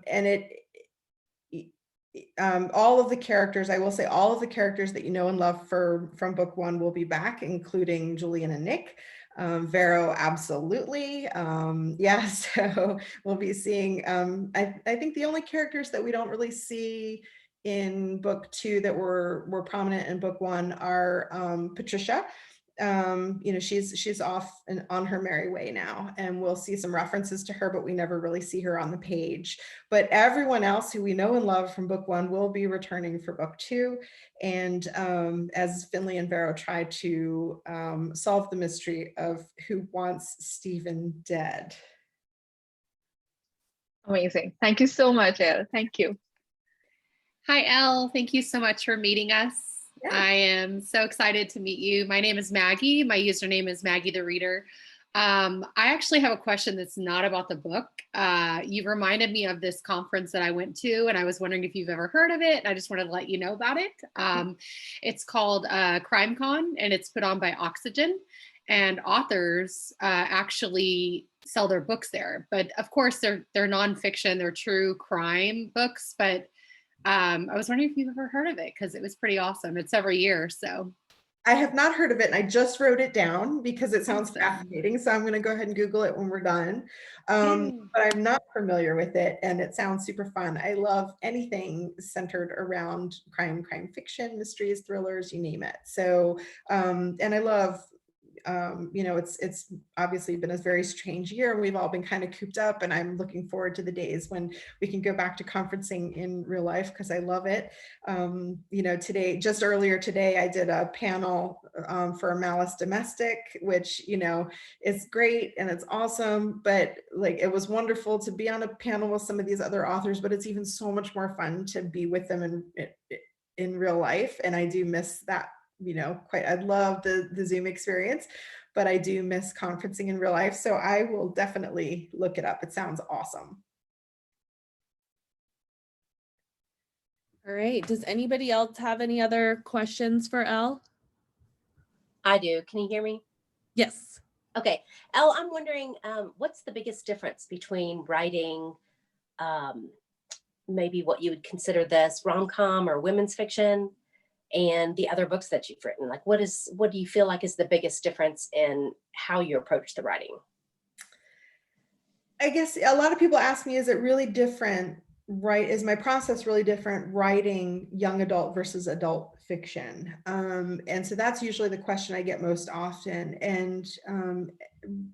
of the characters, I will say, all of the characters that you know and love from book 1 will be back, including Julian and Nick. Vero, absolutely. Yeah, so we'll be seeing, I think the only characters that we don't really see in book 2 that were prominent in book 1 are Patricia. She's off and on her merry way now, and we'll see some references to her, but we never really see her on the page. But everyone else who we know and love from book 1 will be returning for book 2. And as Finlay and Vero try to solve the mystery of who wants Stephen dead. Amazing. Thank you so much, Elle. Thank you. Hi, Elle. Thank you so much for meeting us. Yeah. I am so excited to meet you. My name is Maggie. My username is Maggie the Reader. I actually have a question that's not about the book. You reminded me of this conference that I went to, and I was wondering if you've ever heard of it. And I just wanted to let you know about it. It's called CrimeCon, and it's put on by Oxygen. And authors actually sell their books there. But of course, they're nonfiction, they're true crime books. But I was wondering if you've ever heard of it, because it was pretty awesome. It's every year, so. I have not heard of it, and I just wrote it down because it sounds fascinating. So I'm going to go ahead and Google it when we're done. But I'm not familiar with it, and it sounds super fun. I love anything centered around crime fiction, mysteries, thrillers, you name it. So, and I love, it's obviously been a very strange year, and we've all been kind of cooped up, and I'm looking forward to the days when we can go back to conferencing in real life, because I love it. Just earlier today, I did a panel for Malice Domestic, which, is great and it's awesome, but like, it was wonderful to be on a panel with some of these other authors, but it's even so much more fun to be with them in real life. And I do miss that. I'd love the Zoom experience, but I do miss conferencing in real life. So I will definitely look it up. It sounds awesome. All right. Does anybody else have any other questions for Elle? I do. Can you hear me? Yes. Okay. Elle, I'm wondering, what's the biggest difference between writing maybe what you would consider this rom-com or women's fiction and the other books that you've written? Like, what do you feel like is the biggest difference in how you approach the writing? I guess a lot of people ask me, is it really different, right? Is my process really different writing young adult versus adult fiction? And so that's usually the question I get most often. And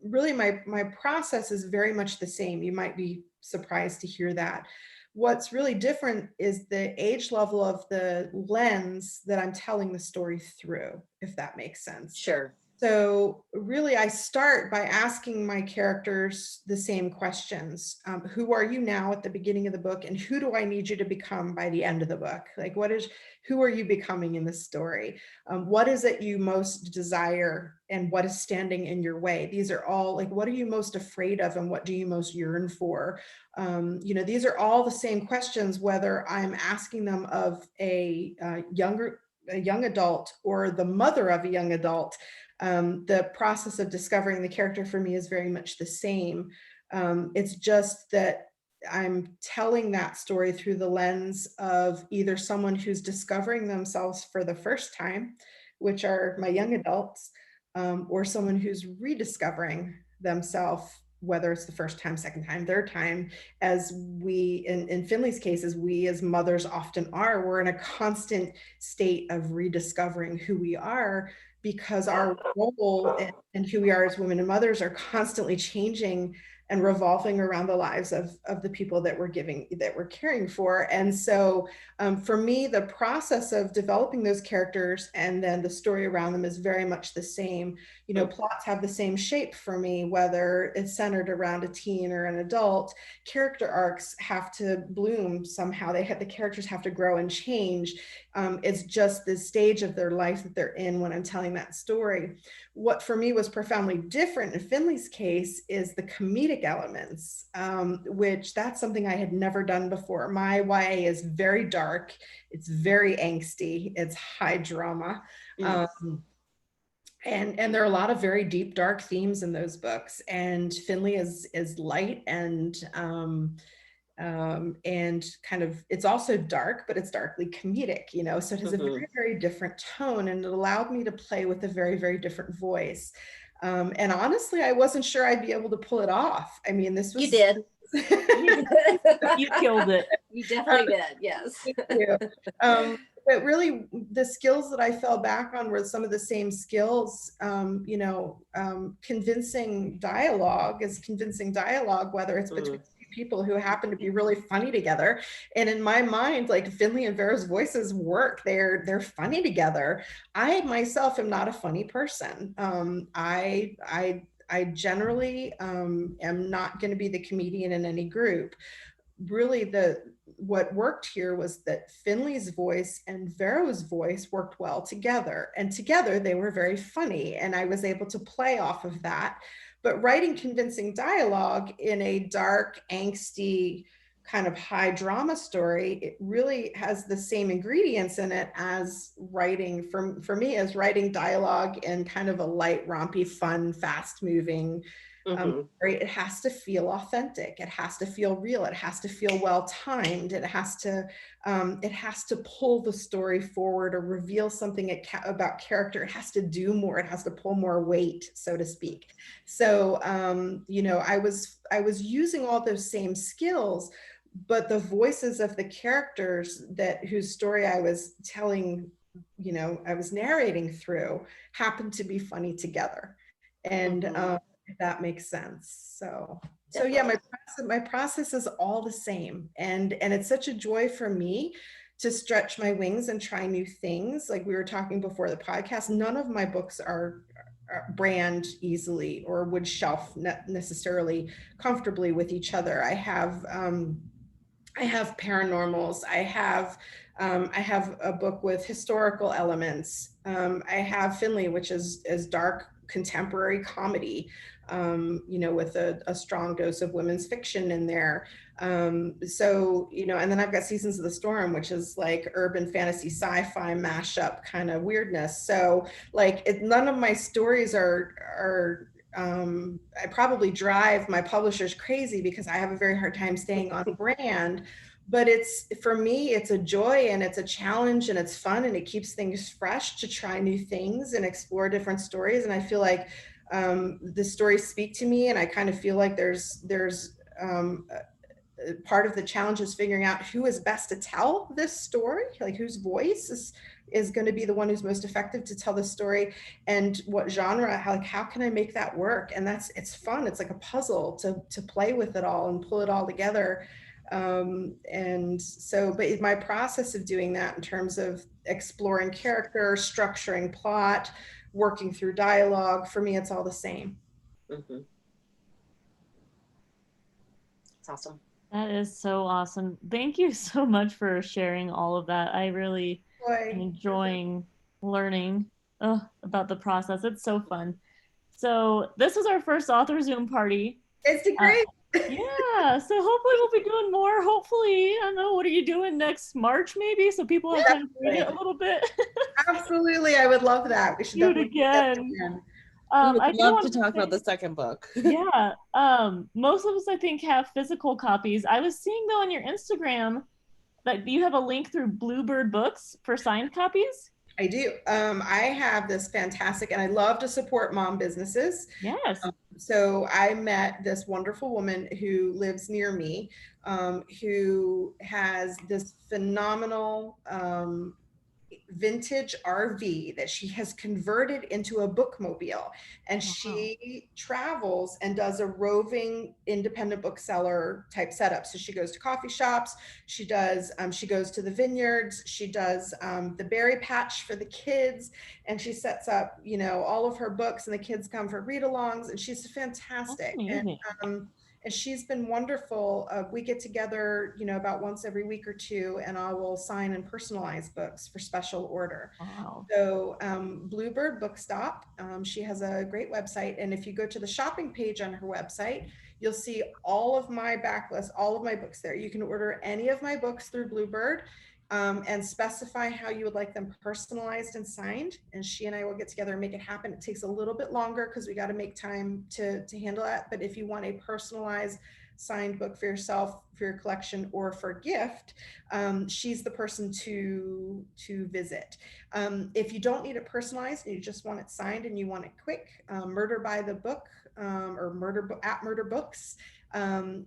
really my process is very much the same. You might be surprised to hear that. What's really different is the age level of the lens that I'm telling the story through, if that makes sense. Sure. So really, I start by asking my characters the same questions. Who are you now at the beginning of the book? And who do I need you to become by the end of the book? Like, who are you becoming in the story? What is it you most desire and what is standing in your way? These are all like, what are you most afraid of and what do you most yearn for? These are all the same questions, whether I'm asking them of a young adult or the mother of a young adult. The process of discovering the character for me is very much the same. It's just that I'm telling that story through the lens of either someone who's discovering themselves for the first time, which are my young adults, or someone who's rediscovering themselves, whether it's the first time, second time, third time. As we, in Finlay's case, as we as mothers often are, we're in a constant state of rediscovering who we are, because our role and who we are as women and mothers are constantly changing and revolving around the lives of the people that we're caring for. And so for me, the process of developing those characters and then the story around them is very much the same. Plots have the same shape for me, whether it's centered around a teen or an adult. Character arcs have to bloom somehow. The characters have to grow and change. It's just the stage of their life that they're in when I'm telling that story. What for me was profoundly different in Finlay's case is the comedic elements, which that's something I had never done before. My YA is very dark. It's very angsty. It's high drama. And there are a lot of very deep, dark themes in those books. And Finlay is light and kind of, it's also dark, but it's darkly comedic, so it has a very, very different tone, and it allowed me to play with a very, very different voice. And honestly, I wasn't sure I'd be able to pull it off. I mean, this was— You did. You killed it. You definitely did. Yes. Thank you. But really, the skills that I fell back on were some of the same skills. Convincing dialogue is convincing dialogue, whether it's between people who happen to be really funny together. And in my mind, like Finlay and Vera's voices work. They're funny together. I myself am not a funny person. I generally am not going to be the comedian in any group. Really, what worked here was that Finlay's voice and Vero's voice worked well together, and together they were very funny, and I was able to play off of that. But writing convincing dialogue in a dark, angsty, kind of high drama story, it really has the same ingredients in it as writing, for me, as writing dialogue in kind of a light, rompy, fun, fast moving. It has to feel authentic. It has to feel real. It has to feel well timed. It has to pull the story forward or reveal something about character. It has to do more. It has to pull more weight, so to speak. So I was using all those same skills, but the voices of the characters whose story I was telling, I was narrating through, happened to be funny together. And if that makes sense. So yeah, my process is all the same. And it's such a joy for me to stretch my wings and try new things. Like we were talking before the podcast, none of my books are brand easily or would shelf necessarily comfortably with each other. I have paranormals. I have a book with historical elements. I have Finlay, which is dark contemporary comedy, with a strong dose of women's fiction in there. And then I've got Seasons of the Storm, which is like urban fantasy sci-fi mashup kind of weirdness. So like none of my stories are I probably drive my publishers crazy because I have a very hard time staying on brand. but it's, for me, it's a joy and it's a challenge and it's fun and it keeps things fresh to try new things and explore different stories. And I feel like the stories speak to me, and I kind of feel like there's part of the challenge is figuring out who is best to tell this story, like whose voice is going to be the one who's most effective to tell the story, and what genre, how can I make that work. And it's fun. It's like a puzzle to play with it all and pull it all together. And so, but my process of doing that in terms of exploring character, structuring plot, working through dialogue, for me, it's all the same. Mm-hmm. It's awesome. That is so awesome. Thank you so much for sharing all of that. I really am enjoying learning about the process. It's so fun. So this was our first author Zoom party. It's great. Yeah, so hopefully we'll be doing more. Hopefully, I don't know, what are you doing next March maybe, so people have time to read it a little bit. Absolutely, I would love that. We should do it definitely again. We would love to talk about the second book. Yeah, most of us I think have physical copies. I was seeing though on your Instagram that you have a link through Bluebird Books for signed copies. I do. I have this fantastic, and I love to support mom businesses. Yes. So I met this wonderful woman who lives near me, who has this phenomenal vintage RV that she has converted into a bookmobile, and she travels and does a roving independent bookseller type setup. So she goes to coffee shops, she goes to the vineyards, she does the berry patch for the kids, and she sets up, all of her books, and the kids come for read-alongs, and she's fantastic. And she's been wonderful. We get together, about once every week or two, and I will sign and personalize books for special order. Wow. So Bluebird Bookstop, she has a great website. And if you go to the shopping page on her website, you'll see all of my backlist, all of my books there. You can order any of my books through Bluebird. And specify how you would like them personalized and signed, and she and I will get together and make it happen. It takes a little bit longer because we got to make time to handle that, but if you want a personalized signed book for yourself, for your collection, or for a gift, she's the person to visit. If you don't need it personalized and you just want it signed and you want it quick, Murder by the Book, or Murder Books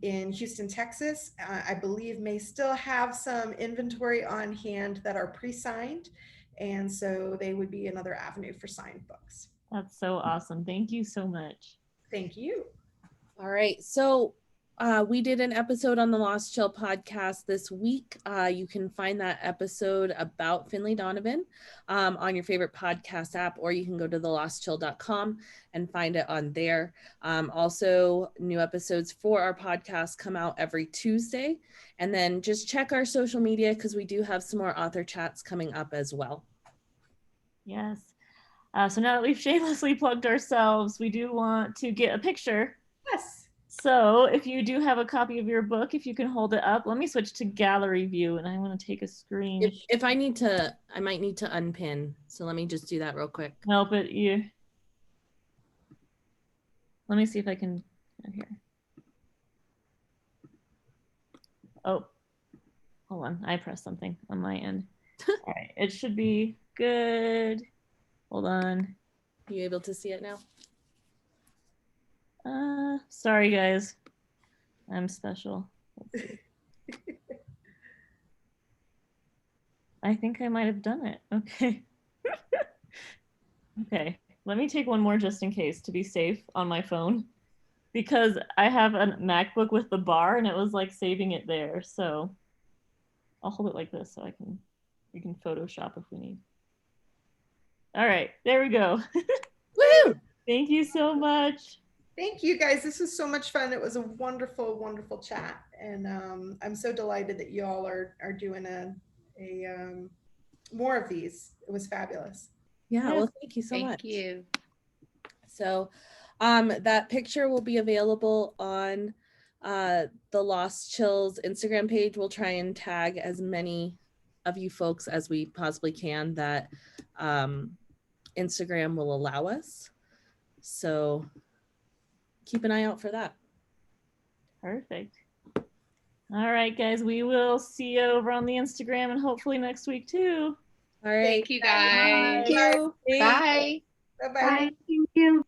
in Houston, Texas, I believe may still have some inventory on hand that are pre-signed. And so they would be another avenue for signed books. That's so awesome. Thank you so much. Thank you. All right. So we did an episode on the Lost Chill podcast this week. You can find that episode about Finlay Donovan on your favorite podcast app, or you can go to thelostchill.com and find it on there. Also, new episodes for our podcast come out every Tuesday. And then just check our social media because we do have some more author chats coming up as well. Yes. So now that we've shamelessly plugged ourselves, we do want to get a picture. Yes. So if you do have a copy of your book, if you can hold it up, let me switch to gallery view and I want to take a screen. If I need to, I might need to unpin. So let me just do that real quick. No, but let me see if I can, here. Oh, hold on. I pressed something on my end. All right, it should be good. Hold on. Are you able to see it now? Sorry guys, I'm special. I think I might have done it. Okay. Okay, let me take one more just in case to be safe on my phone, because I have a MacBook with the bar and it was like saving it there. So I'll hold it like this so we can Photoshop if we need. All right, there we go. Woo! Thank you so much. Thank you guys. This was so much fun. It was a wonderful, wonderful chat. And I'm so delighted that you all are doing a more of these. It was fabulous. Yeah, well, thank you so much. Thank you. So that picture will be available on the Lost Chills Instagram page. We'll try and tag as many of you folks as we possibly can that Instagram will allow us. So keep an eye out for that. Perfect. All right, guys, we will see you over on the Instagram and hopefully next week too. All right. Thank you guys. Thank you. Thanks. Bye. Bye-bye. Bye. Thank you.